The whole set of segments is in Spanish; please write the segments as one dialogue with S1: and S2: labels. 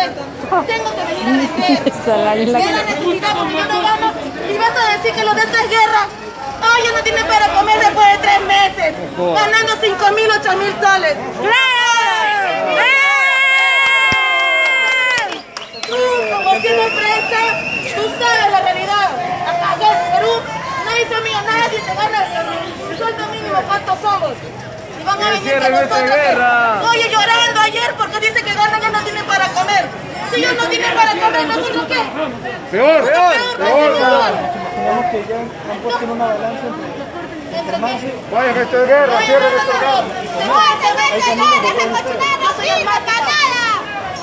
S1: vender. Tengo que venir a vender. Ya la necesitamos, yo no gano. Y vas a decir que lo de esto es guerra. Ay, yo no tiene para comer después de 3 meses. Ganando 5.000, 8.000 soles. Tú, como siendo empresa, tú sabes la realidad. Acá en Perú, nadie es amigo, nadie te gana el sueldo mínimo. ¿Cuántos somos? Y van a venir con nosotros. Oye, llorando ayer porque dice que ganan y no tienen para comer. Si ellos no tienen para comer, ¿nosotros qué?
S2: Peor.
S3: Imaginamos que ya han puesto en una balanza entre más.
S2: Vaya, que esto es guerra, cierren estos campos.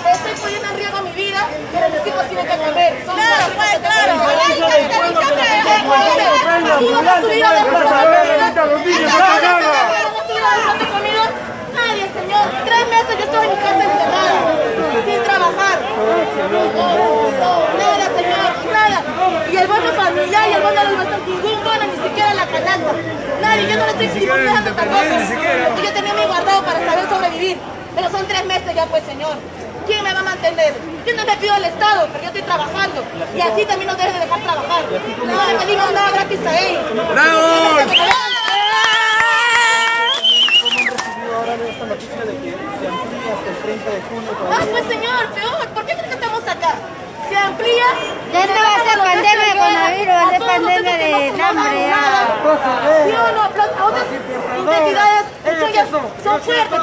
S1: Estoy poniendo en riesgo mi vida, pero mis hijos tienen que comer. Claro. Nadie, señor. 3 meses yo estoy en mi casa encerrada, sin trabajar. Nada, señor, nada. Y el bono familiar y el bono de educación, ningún bono, ni siquiera la canasta. Nadie, yo no le estoy dando tampoco. Yo tenía mi guardado para saber sobrevivir. Pero son 3 meses ya, pues, señor. ¿Quién me va a mantener? Yo no le pido al Estado, pero yo estoy trabajando. Y así también nos deben de dejar trabajar. No le pedimos nada gratis a ellos.
S2: ¡Bravo!
S3: ¿Cómo han recibido ahora esta noticia de que se amplía hasta el 30 de junio?
S1: Ah, pues señor, peor. ¿Por qué creen que estamos acá? Se amplía.
S4: Ya no va a ser pandemia de coronavirus, va a ser pandemia de hambre ya.
S1: ¿Sí o no? Otras entidades son fuertes.